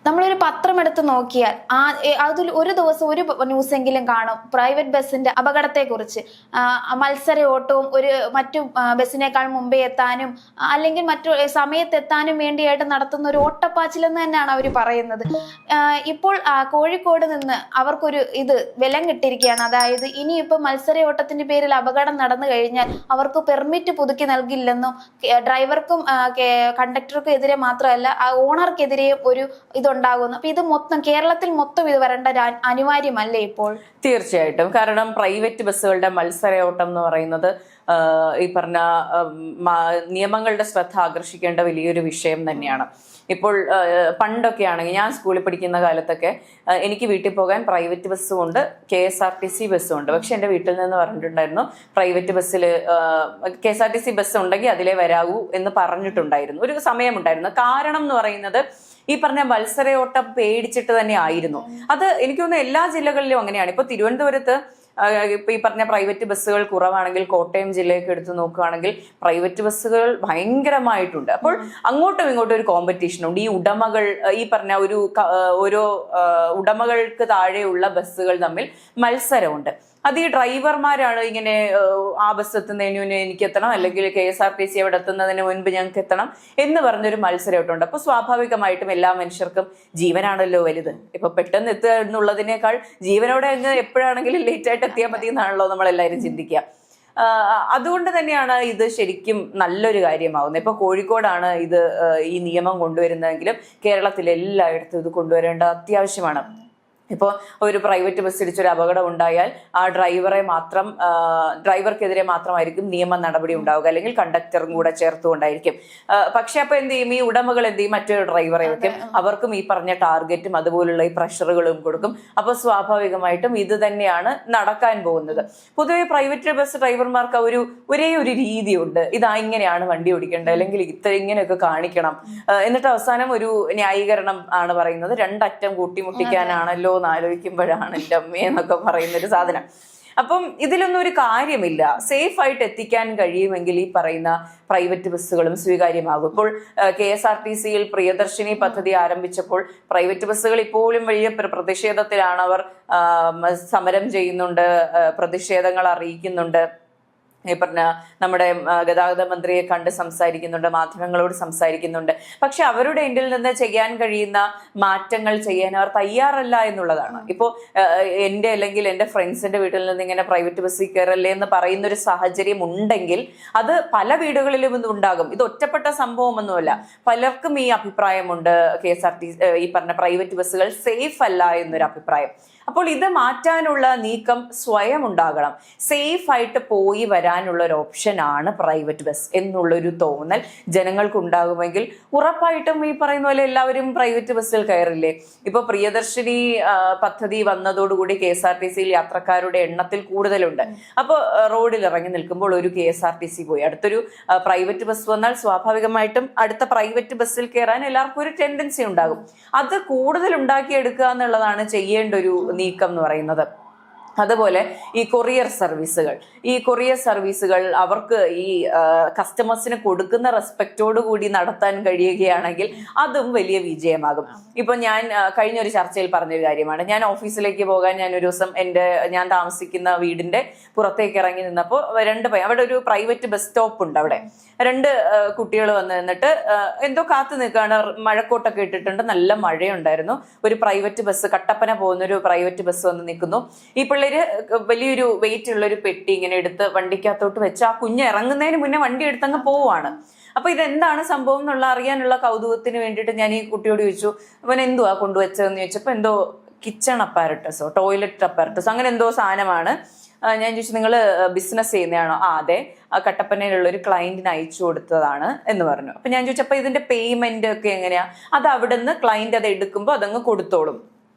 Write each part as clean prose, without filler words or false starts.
നമ്മളൊരു പത്രം എടുത്ത് നോക്കിയാൽ അതിൽ ഒരു ദിവസം ഒരു ന്യൂസെങ്കിലും കാണും പ്രൈവറ്റ് ബസ്സിന്റെ അപകടത്തെക്കുറിച്ച്. മത്സര ഓട്ടവും മറ്റു ബസ്സിനേക്കാൾ മുമ്പേ എത്താനും അല്ലെങ്കിൽ മറ്റു സമയത്തെത്താനും വേണ്ടിയായിട്ട് നടത്തുന്ന ഒരു ഓട്ടപ്പാച്ചിലെന്ന് തന്നെയാണ് അവർ പറയുന്നത്. ഇപ്പോൾ കോഴിക്കോട് നിന്ന് അവർക്കൊരു വിലം കിട്ടിയിരിക്കുകയാണ്. അതായത് ഇനിയിപ്പോൾ മത്സര ഓട്ടത്തിന്റെ പേരിൽ അപകടം നടന്നു കഴിഞ്ഞാൽ അവർക്ക് പെർമിറ്റ് പുതുക്കി നൽകില്ലെന്നും ഡ്രൈവർക്കും കണ്ടക്ടർക്കും എതിരെ മാത്രമല്ല ഓണർക്കെതിരെയും ഒരു ഉണ്ടാകുന്നു. അപ്പൊ ഇത് മൊത്തം കേരളത്തിൽ മൊത്തം ഇത് വരേണ്ട അനിവാര്യമല്ലേ ഇപ്പോൾ? തീർച്ചയായിട്ടും. കാരണം പ്രൈവറ്റ് ബസ്സുകളുടെ മത്സരയോട്ടം എന്ന് പറയുന്നത് ഈ പറഞ്ഞ നിയമങ്ങളുടെ ശ്രദ്ധ ആകർഷിക്കേണ്ട വലിയൊരു വിഷയം തന്നെയാണ്. ഇപ്പോൾ പണ്ടൊക്കെ ആണെങ്കിൽ ഞാൻ സ്കൂളിൽ പഠിക്കുന്ന കാലത്തൊക്കെ എനിക്ക് വീട്ടിൽ പോകാൻ പ്രൈവറ്റ് ബസ്സും ഉണ്ട്, KSRTC ബസ്സും ഉണ്ട്. പക്ഷെ എൻ്റെ വീട്ടിൽ നിന്ന് പറഞ്ഞിട്ടുണ്ടായിരുന്നു പ്രൈവറ്റ് ബസ്സിൽ KSRTC ബസ് ഉണ്ടെങ്കിൽ അതിലേ വരാവൂ എന്ന് പറഞ്ഞിട്ടുണ്ടായിരുന്നു. ഒരു സമയമുണ്ടായിരുന്നു. കാരണം എന്ന് പറയുന്നത് ഈ പറഞ്ഞ മത്സരയോട്ടം പേടിച്ചിട്ട് തന്നെ ആയിരുന്നു. അത് എനിക്ക് തോന്നുന്നു എല്ലാ ജില്ലകളിലും അങ്ങനെയാണ്. ഇപ്പൊ തിരുവനന്തപുരത്ത് ഇപ്പൊ ഈ പറഞ്ഞ പ്രൈവറ്റ് ബസ്സുകൾ കുറവാണെങ്കിൽ കോട്ടയം ജില്ലയൊക്കെ എടുത്ത് നോക്കുകയാണെങ്കിൽ പ്രൈവറ്റ് ബസ്സുകൾ ഭയങ്കരമായിട്ടുണ്ട്. അപ്പോൾ അങ്ങോട്ടും ഇങ്ങോട്ടും ഒരു കോമ്പറ്റീഷൻ ഉണ്ട്. ഈ ഉടമകൾ ഈ പറഞ്ഞ ഓരോ ഉടമകൾക്ക് താഴെയുള്ള ബസ്സുകൾ തമ്മിൽ മത്സരമുണ്ട്. അത് ഈ ഡ്രൈവർമാരാണ് ഇങ്ങനെ ആ ബസ് എത്തുന്നതിന് മുന്നേ എനിക്ക് എത്തണം, അല്ലെങ്കിൽ KSRTC അവിടെ എത്തുന്നതിന് മുൻപ് ഞങ്ങൾക്ക് എത്തണം എന്ന് പറഞ്ഞൊരു മത്സരമായിട്ടുണ്ട്. അപ്പൊ സ്വാഭാവികമായിട്ടും എല്ലാ മനുഷ്യർക്കും ജീവനാണല്ലോ വലുത്. ഇപ്പൊ പെട്ടെന്ന് എത്തുക എന്നുള്ളതിനേക്കാൾ ജീവനോടെ അങ്ങ് എപ്പോഴാണെങ്കിലും ലേറ്റ് ആയിട്ട് എത്തിയാൽ മതി എന്നാണല്ലോ നമ്മളെല്ലാവരും ചിന്തിക്കുക. അതുകൊണ്ട് തന്നെയാണ് ഇത് ശരിക്കും നല്ലൊരു കാര്യമാവുന്നത്. ഇപ്പൊ കോഴിക്കോടാണ് ഈ നിയമം കൊണ്ടുവരുന്നതെങ്കിലും കേരളത്തിൽ എല്ലായിടത്തും ഇത് കൊണ്ടുവരേണ്ട അത്യാവശ്യമാണ്. ഇപ്പോൾ ഒരു പ്രൈവറ്റ് ബസ് ഇടിച്ചൊരു അപകടം ഉണ്ടായാൽ ആ ഡ്രൈവർക്കെതിരെ മാത്രമായിരിക്കും നിയമ നടപടി ഉണ്ടാവുക, അല്ലെങ്കിൽ കണ്ടക്ടറും കൂടെ ചേർത്തുകൊണ്ടായിരിക്കും. പക്ഷെ അപ്പൊ എന്ത് ചെയ്യും, ഈ ഉടമകൾ എന്ത് ചെയ്യും, മറ്റൊരു ഡ്രൈവറെ വെക്കും. അവർക്കും ഈ പറഞ്ഞ ടാർഗറ്റും അതുപോലുള്ള ഈ പ്രഷറുകളും കൊടുക്കും. അപ്പൊ സ്വാഭാവികമായിട്ടും ഇത് തന്നെയാണ് നടക്കാൻ പോകുന്നത്. പൊതുവെ പ്രൈവറ്റ് ബസ് ഡ്രൈവർമാർക്ക് ഒരേ ഒരു രീതിയുണ്ട്. ഇങ്ങനെയാണ് വണ്ടി ഓടിക്കേണ്ടത്, അല്ലെങ്കിൽ ഇങ്ങനെയൊക്കെ കാണിക്കണം. എന്നിട്ട് അവസാനം ഒരു ന്യായീകരണം ആണ് പറയുന്നത്, രണ്ടറ്റം കൂട്ടിമുട്ടിക്കാനാണല്ലോ ആലോചിക്കുമ്പോഴാണ് എൻ്റെ അമ്മയെന്നൊക്കെ പറയുന്നൊരു സാധനം. അപ്പം ഇതിലൊന്നും ഒരു കാര്യമില്ല. സേഫ് ആയിട്ട് എത്തിക്കാൻ കഴിയുമെങ്കിൽ ഈ പറയുന്ന പ്രൈവറ്റ് ബസ്സുകളും സ്വീകാര്യമാകും. ഇപ്പോൾ KSRTCയിൽ പ്രിയദർശിനി പദ്ധതി ആരംഭിച്ചപ്പോൾ പ്രൈവറ്റ് ബസ്സുകൾ ഇപ്പോഴും വലിയ പ്രതിഷേധത്തിലാണ്. അവർ സമരം ചെയ്യുന്നുണ്ട്, പ്രതിഷേധങ്ങൾ അറിയിക്കുന്നുണ്ട്. ഈ പറഞ്ഞ നമ്മുടെ ഗതാഗത മന്ത്രിയെ കണ്ട് സംസാരിക്കുന്നുണ്ട്, മാധ്യമങ്ങളോട് സംസാരിക്കുന്നുണ്ട്. പക്ഷെ അവരുടെ എൻഡിൽ നിന്ന് ചെയ്യാൻ കഴിയുന്ന മാറ്റങ്ങൾ ചെയ്യാൻ അവർ തയ്യാറല്ല എന്നുള്ളതാണ്. ഇപ്പോൾ അല്ലെങ്കിൽ എൻ്റെ ഫ്രണ്ട്സിന്റെ വീട്ടിൽ നിന്ന് ഇങ്ങനെ പ്രൈവറ്റ് ബസ്സിൽ കയറല്ലേ എന്ന് പറയുന്ന ഒരു സാഹചര്യം ഉണ്ടെങ്കിൽ അത് പല വീടുകളിലും ഉണ്ടാകും. ഇത് ഒറ്റപ്പെട്ട സംഭവമൊന്നുമല്ല. പലർക്കും ഈ അഭിപ്രായമുണ്ട്, KSRTC ഈ പറഞ്ഞ പ്രൈവറ്റ് ബസ്സുകൾ സേഫ് അല്ല എന്നൊരു അഭിപ്രായം. അപ്പോൾ ഇത് മാറ്റാനുള്ള നീക്കം സ്വയം ഉണ്ടാകണം. സേഫ് ആയിട്ട് പോയി വരാനുള്ള ഒരു ഓപ്ഷനാണ് പ്രൈവറ്റ് ബസ് എന്നുള്ളൊരു തോന്നൽ ജനങ്ങൾക്ക് ഉണ്ടാകുമെങ്കിൽ ഉറപ്പായിട്ടും ഈ പറയുന്ന പോലെ എല്ലാവരും പ്രൈവറ്റ് ബസ്സിൽ കയറില്ലേ. ഇപ്പൊ പ്രിയദർശിനി പദ്ധതി വന്നതോടുകൂടി KSRTCയിൽ യാത്രക്കാരുടെ എണ്ണത്തിൽ കൂടുതലുണ്ട്. അപ്പോൾ റോഡിൽ ഇറങ്ങി നിൽക്കുമ്പോൾ ഒരു KSRTC പോയി അടുത്തൊരു പ്രൈവറ്റ് ബസ് വന്നാൽ സ്വാഭാവികമായിട്ടും അടുത്ത പ്രൈവറ്റ് ബസ്സിൽ കയറാൻ എല്ലാവർക്കും ഒരു ടെൻഡൻസി ഉണ്ടാകും. അത് കൂടുതൽ ഉണ്ടാക്കിയെടുക്കുക എന്നുള്ളതാണ് ചെയ്യേണ്ട ഒരു നീക്കം എന്ന് പറയുന്നത്. അതുപോലെ ഈ കൊറിയർ സർവീസുകൾ അവർക്ക് ഈ കസ്റ്റമേഴ്സിന് കൊടുക്കുന്ന റെസ്പെക്റ്റോട് കൂടി നടത്താൻ കഴിയുകയാണെങ്കിൽ അതും വലിയ വിജയമാകും. ഇപ്പൊ ഞാൻ കഴിഞ്ഞൊരു ചർച്ചയിൽ പറഞ്ഞൊരു കാര്യമാണ്. ഞാൻ ഓഫീസിലേക്ക് പോകാൻ ഞാൻ ഒരു ദിവസം ഞാൻ താമസിക്കുന്ന വീടിന്റെ പുറത്തേക്ക് ഇറങ്ങി നിന്നപ്പോൾ അവിടെ ഒരു പ്രൈവറ്റ് ബസ് സ്റ്റോപ്പ് ഉണ്ട്. അവിടെ 2 കുട്ടികൾ വന്ന് നിന്നിട്ട് എന്തോ കാത്തു നിൽക്കുകയാണ്. മഴക്കോട്ടൊക്കെ ഇട്ടിട്ടുണ്ട്, നല്ല മഴയുണ്ടായിരുന്നു. ഒരു പ്രൈവറ്റ് ബസ്, കട്ടപ്പന പോകുന്ന ഒരു പ്രൈവറ്റ് ബസ് വന്ന് നിൽക്കുന്നു. ഈ പിള്ളേര് വലിയൊരു വെയിറ്റ് ഉള്ള ഒരു പെട്ടി ഇങ്ങനെ എടുത്ത് വണ്ടിക്കകത്തോട്ട് വെച്ച് ആ കുഞ്ഞ് ഇറങ്ങുന്നതിന് മുന്നേ വണ്ടി എടുത്തങ്ങ് പോവാണ്. അപ്പൊ ഇതെന്താണ് സംഭവം അറിയാനുള്ള കൗതുകത്തിന് വേണ്ടിയിട്ട് ഞാൻ ഈ കുട്ടിയോട് ചോദിച്ചു, അവൻ എന്തുവാ കൊണ്ടുവച്ചതെന്ന് ചോദിച്ചപ്പോ എന്തോ കിച്ചൺ അപ്പാരറ്റസോ ടോയ്ലറ്റ് അപ്പാരറ്റസോ അങ്ങനെ എന്തോ സാധനമാണ്. ഞാൻ ചോദിച്ചു, നിങ്ങൾ ബിസിനസ് ചെയ്യുന്നതാണോ? അതെ, കട്ടപ്പനയിലുള്ള ഒരു ക്ലയന്റിന് അയച്ചു കൊടുത്തതാണ് എന്ന് പറഞ്ഞു. അപ്പൊ ഞാൻ ചോദിച്ചപ്പോ ഇതിന്റെ പേയ്മെന്റ് ഒക്കെ എങ്ങനെയാ? അത് അവിടുന്ന് ക്ലയന്റ് അത് എടുക്കുമ്പോൾ അതങ്ങ് കൊടുത്തോളും.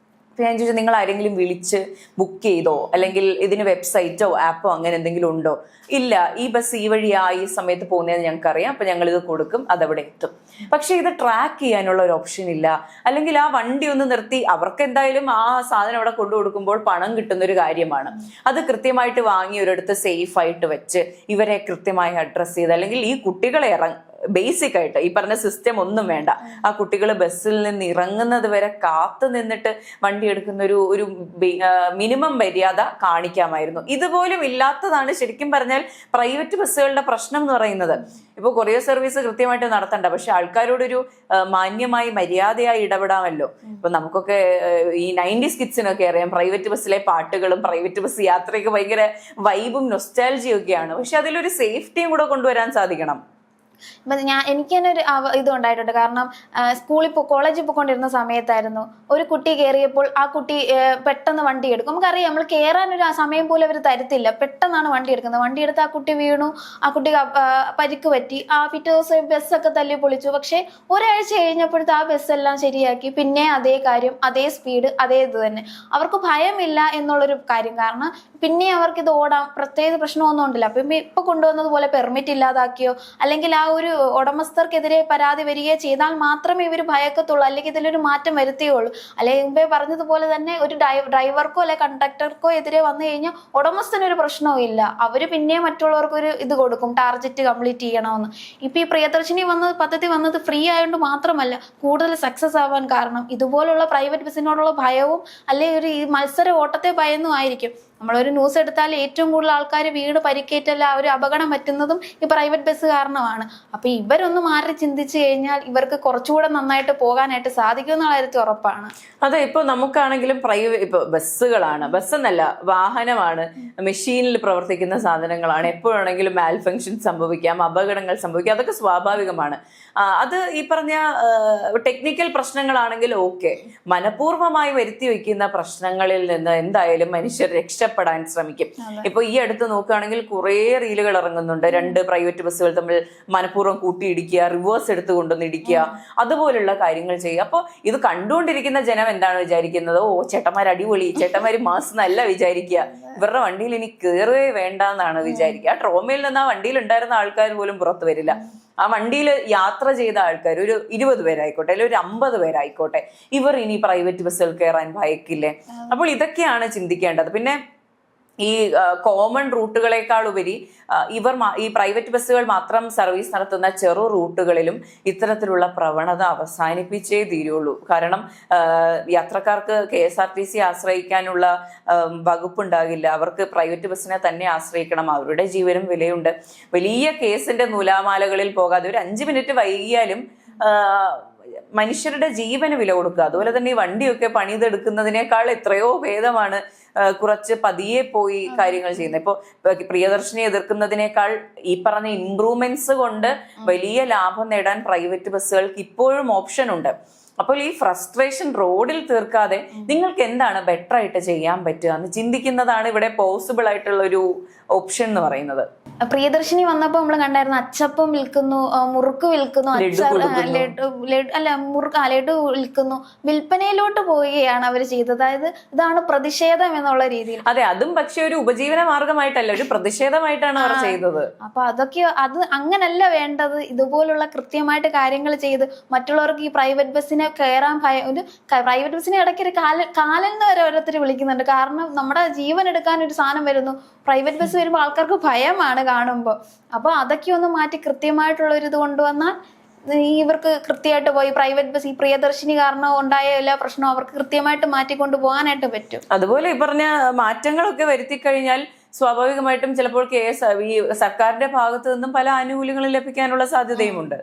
ഞാൻ ചോദിച്ചു, നിങ്ങൾ ആരെങ്കിലും വിളിച്ച് ബുക്ക് ചെയ്തോ, അല്ലെങ്കിൽ ഇതിന് വെബ്സൈറ്റോ ആപ്പോ അങ്ങനെ എന്തെങ്കിലും ഉണ്ടോ? ഇല്ല, ഈ ബസ് ഈ വഴിയാ ഈ സമയത്ത് പോകുന്നതെന്ന് ഞങ്ങൾക്കറിയാം, അപ്പൊ ഞങ്ങൾ ഇത് കൊടുക്കും, അതവിടെ എത്തും. പക്ഷെ ഇത് ട്രാക്ക് ചെയ്യാനുള്ള ഒരു ഓപ്ഷൻ ഇല്ല. അല്ലെങ്കിൽ ആ വണ്ടി ഒന്ന് നിർത്തി, അവർക്ക് എന്തായാലും ആ സാധനം അവിടെ കൊണ്ടു കൊടുക്കുമ്പോൾ പണം കിട്ടുന്ന ഒരു കാര്യമാണ്. അത് കൃത്യമായിട്ട് വാങ്ങി ഒരിടത്ത് സേഫ് ആയിട്ട് വെച്ച് ഇവരെ കൃത്യമായി അഡ്രസ്സ് ചെയ്ത്, അല്ലെങ്കിൽ ഈ കുട്ടികളെ ബേസിക് ആയിട്ട് ഈ പറഞ്ഞ സിസ്റ്റം ഒന്നും വേണ്ട. ആ കുട്ടികൾ ബസ്സിൽ നിന്ന് ഇറങ്ങുന്നത് വരെ കാത്തു നിന്നിട്ട് വണ്ടി എടുക്കുന്ന ഒരു മിനിമം മര്യാദ കാണിക്കാമായിരുന്നു. ഇതുപോലും ഇല്ലാത്തതാണ് ശരിക്കും പറഞ്ഞാൽ പ്രൈവറ്റ് ബസ്സുകളുടെ പ്രശ്നം എന്ന് പറയുന്നത്. ഇപ്പൊ കൊറിയർ സർവീസ് കൃത്യമായിട്ട് നടത്തണ്ട, പക്ഷെ ആൾക്കാരോടൊരു മാന്യമായി മര്യാദയായി ഇടപെടാമല്ലോ. ഇപ്പൊ നമുക്കൊക്കെ ഈ 90s കിഡ്സിനൊക്കെ അറിയാം പ്രൈവറ്റ് ബസ്സിലെ പാട്ടുകളും പ്രൈവറ്റ് ബസ് യാത്രയൊക്കെ ഭയങ്കര വൈബും നൊസ്റ്റാൾജിയും ഒക്കെയാണ്. പക്ഷെ അതിലൊരു സേഫ്റ്റിയും കൂടെ കൊണ്ടുവരാൻ സാധിക്കണം. എനിക്ക് തന്നെ ഒരു ഇത് ഉണ്ടായിട്ടുണ്ട്. കാരണം കോളേജിൽ പോയിക്കൊണ്ടിരുന്ന സമയത്തായിരുന്നു ഒരു കുട്ടി കയറിയപ്പോൾ ആ കുട്ടി പെട്ടെന്ന് വണ്ടി എടുക്കും. നമുക്കറിയാം നമ്മൾ കയറാനൊരു സമയം പോലും അവർ തരത്തില്ല, പെട്ടെന്നാണ് വണ്ടി എടുക്കുന്നത്. വണ്ടി എടുത്ത് ആ കുട്ടി വീണു, ആ കുട്ടിക്ക് പരിക്ക് പറ്റി. ആ പിറ്റേ ദിവസം ബസ്സൊക്കെ തല്ലി പൊളിച്ചു. പക്ഷെ ഒരാഴ്ച കഴിഞ്ഞപ്പോഴത്തെ ആ ബസ്സെല്ലാം ശരിയാക്കി, പിന്നെ അതേ കാര്യം, അതേ സ്പീഡ്, അതേ ഇത് തന്നെ. അവർക്ക് ഭയമില്ല എന്നുള്ളൊരു കാര്യം. കാരണം പിന്നെ അവർക്ക് ഇത് ഓടാം, പ്രത്യേക പ്രശ്നമൊന്നും ഉണ്ടല്ല. അപ്പൊ ഇപ്പൊ കൊണ്ടുവന്നത് പോലെ പെർമിറ്റ് ഇല്ലാതാക്കിയോ അല്ലെങ്കിൽ ആ ഒരു ഉടമസ്ഥർക്കെതിരെ പരാതി വരികയോ ചെയ്താൽ മാത്രമേ ഇവർ ഭയക്കത്തുള്ളൂ, അല്ലെങ്കിൽ ഇതിലൊരു മാറ്റം വരുത്തുകയുള്ളൂ. അല്ലെങ്കിൽ മുമ്പേ പറഞ്ഞതുപോലെ തന്നെ ഒരു ഡ്രൈവർക്കോ അല്ലെ കണ്ടക്ടർക്കോ എതിരെ വന്നു കഴിഞ്ഞാൽ ഉടമസ്ഥനൊരു പ്രശ്നവും ഇല്ല. അവര് പിന്നെ മറ്റുള്ളവർക്കൊരു ഇത് കൊടുക്കും, ടാർഗറ്റ് കംപ്ലീറ്റ് ചെയ്യണമെന്ന്. ഇപ്പൊ ഈ പ്രിയദർശിനി പദ്ധതി വന്നത് ഫ്രീ ആയതുകൊണ്ട് മാത്രമല്ല, കൂടുതൽ സക്സസ് ആവാൻ കാരണം ഇതുപോലുള്ള പ്രൈവറ്റ് ബസ്സിനോടുള്ള ഭയവും അല്ലെങ്കിൽ ഒരു ഈ മത്സര ഓട്ടത്തെ ഭയന്നും ആയിരിക്കും. നമ്മളൊരു ന്യൂസ് എടുത്താൽ ഏറ്റവും കൂടുതൽ ആൾക്കാർ വീട് പരിക്കേറ്റല്ല ഒരു അപകടം പറ്റുന്നതും ഈ പ്രൈവറ്റ് ബസ് കാരണമാണ്. അപ്പൊ ഇവരൊന്ന് മാറി ചിന്തിച്ചു കഴിഞ്ഞാൽ ഇവർക്ക് കുറച്ചുകൂടെ നന്നായിട്ട് പോകാനായിട്ട് സാധിക്കും എന്നുള്ള കാര്യത്തിൽ ഉറപ്പാണ്. അതെ, ഇപ്പൊ നമുക്കാണെങ്കിലും ഇപ്പൊ ബസ്സുകളാണ്, ബസ്സെന്നല്ല വാഹനമാണ്, മെഷീനിൽ പ്രവർത്തിക്കുന്ന സാധനങ്ങളാണ്. എപ്പോഴാണെങ്കിലും മാൽ ഫങ്ഷൻ സംഭവിക്കാം, അപകടങ്ങൾ സംഭവിക്കാം, അതൊക്കെ സ്വാഭാവികമാണ്. അത് ഈ പറഞ്ഞ ടെക്നിക്കൽ പ്രശ്നങ്ങളാണെങ്കിൽ ഓക്കെ. മനഃപൂർവ്വമായി വരുത്തി വെക്കുന്ന പ്രശ്നങ്ങളിൽ നിന്ന് എന്തായാലും മനുഷ്യർ രക്ഷപ്പെടാൻ ശ്രമിക്കും. ഇപ്പൊ ഈ അടുത്ത് നോക്കുകയാണെങ്കിൽ കുറെ റീലുകൾ ഇറങ്ങുന്നുണ്ട്. 2 പ്രൈവറ്റ് ബസ്സുകൾ തമ്മിൽ മനഃപൂർവ്വം കൂട്ടിയിടിക്കുക, റിവേഴ്സ് എടുത്ത് കൊണ്ടുവന്ന് ഇടിക്കുക, അതുപോലുള്ള കാര്യങ്ങൾ ചെയ്യുക. അപ്പൊ ഇത് കണ്ടുകൊണ്ടിരിക്കുന്ന ജനം എന്താണ് വിചാരിക്കുന്നത്? ഓ, ചേട്ടന്മാർ അടിപൊളി, ചേട്ടന്മാര് മാസ് എന്നല്ല വിചാരിക്കുക. ഇവരുടെ വണ്ടിയിൽ ഇനി കയറുകയേ വേണ്ട എന്നാണ് വിചാരിക്കുക. ആ ട്രോമയിൽ നിന്ന് ആ വണ്ടിയിൽ ഉണ്ടായിരുന്ന ആൾക്കാർ പോലും പുറത്തു വരില്ല. ആ വണ്ടിയിൽ യാത്ര ചെയ്ത ആൾക്കാർ ഒരു 20 പേരായിക്കോട്ടെ അല്ലെങ്കിൽ ഒരു 50 പേരായിക്കോട്ടെ, ഇവർ ഇനി പ്രൈവറ്റ് ബസ്സിൽ കയറാൻ ഭയക്കില്ലേ? അപ്പോൾ ഇതൊക്കെയാണ് ചിന്തിക്കേണ്ടത്. പിന്നെ ഈ കോമൺ റൂട്ടുകളെക്കാൾ ഉപരി ഈ പ്രൈവറ്റ് ബസ്സുകൾ മാത്രം സർവീസ് നടത്തുന്ന ചെറു റൂട്ടുകളിലും ഇത്തരത്തിലുള്ള പ്രവണത അവസാനിപ്പിച്ചേ തീരുള്ളൂ. കാരണം യാത്രക്കാർക്ക് KSRTC ആശ്രയിക്കാനുള്ള വകുപ്പുണ്ടാകില്ല. അവർക്ക് പ്രൈവറ്റ് ബസ്സിനെ തന്നെ ആശ്രയിക്കണം. അവരുടെ ജീവനും വിലയുണ്ട്. വലിയ കേസിന്റെ നൂലാമാലകളിൽ പോകാതെ ഒരു 5 മിനിറ്റ് വൈകിയാലും മനുഷ്യരുടെ ജീവന് വില കൊടുക്കുക. അതുപോലെ തന്നെ ഈ വണ്ടിയൊക്കെ പണിതെടുക്കുന്നതിനേക്കാൾ എത്രയോ ഭേദമാണ് കുറച്ച് പതിയെ പോയി കാര്യങ്ങൾ ചെയ്യുന്നത്. ഇപ്പൊ പ്രിയദർശിനി എതിർക്കുന്നതിനേക്കാൾ ഈ പറഞ്ഞ ഇംപ്രൂവ്മെന്റ്സ് കൊണ്ട് വലിയ ലാഭം നേടാൻ പ്രൈവറ്റ് ബസ്സുകൾക്ക് ഇപ്പോഴും ഓപ്ഷൻ ഉണ്ട്. അപ്പോൾ ഈ ഫ്രസ്ട്രേഷൻ റോഡിൽ തീർക്കാതെ നിങ്ങൾക്ക് എന്താണ് ബെറ്റർ ആയിട്ട് ചെയ്യാൻ പറ്റുക എന്ന് ചിന്തിക്കുന്നതാണ് ഇവിടെ പോസിബിൾ ആയിട്ടുള്ള ഒരു ഓപ്ഷൻ എന്ന് പറയുന്നത്. പ്രിയദർശിനി വന്നപ്പോ നമ്മൾ കണ്ടായിരുന്നു അച്ചപ്പം വിൽക്കുന്നു, മുറുക്ക് വിൽക്കുന്നു, ലഡു വിൽക്കുന്നു, വിൽപ്പനയിലോട്ട് പോവുകയാണ് അവർ ചെയ്തത്. അതായത് ഇതാണ് പ്രതിഷേധം എന്നുള്ള രീതിയിൽ. അതെ, അതും പക്ഷെ ഒരു ഉപജീവന മാർഗമായിട്ടല്ല, ഒരു പ്രതിഷേധമായിട്ടാണ് അവർ ചെയ്തത്. അപ്പൊ അത് അങ്ങനല്ല വേണ്ടത്. ഇതുപോലുള്ള കൃത്യമായിട്ട് കാര്യങ്ങൾ ചെയ്ത് മറ്റുള്ളവർക്ക് ഈ പ്രൈവറ്റ് ബസ്സിനെ കയറാൻ പ്രൈവറ്റ് ബസ്സിനെ ഇടയ്ക്ക് ഒരു കാലന്ന് വരെ ഓരോരുത്തർ വിളിക്കുന്നുണ്ട്. കാരണം നമ്മുടെ ജീവൻ എടുക്കാൻ ഒരു സാധനം വരുന്നു, പ്രൈവറ്റ് ബസ് വരുമ്പോൾ ആൾക്കാർക്ക് ഭയമാണ് കാണുമ്പോൾ. അപ്പൊ അതൊക്കെ ഒന്ന് മാറ്റി കൃത്യമായിട്ടുള്ള ഒരു ഇത് കൊണ്ടുവന്നാൽ ഇവർക്ക് കൃത്യമായിട്ട് പോയി പ്രൈവറ്റ് ബസ് ഈ പ്രിയദർശിനി കാരണം ഉണ്ടായ എല്ലാ പ്രശ്നവും അവർക്ക് കൃത്യമായിട്ട് മാറ്റിക്കൊണ്ടു പോകാനായിട്ട് പറ്റും. അതുപോലെ ഈ പറഞ്ഞ മാറ്റങ്ങളൊക്കെ വരുത്തി കഴിഞ്ഞാൽ സ്വാഭാവികമായിട്ടും ചിലപ്പോൾ ഈ സർക്കാരിന്റെ ഭാഗത്തു നിന്നും പല ആനുകൂല്യങ്ങളും ലഭിക്കാനുള്ള സാധ്യതയുമുണ്ട്.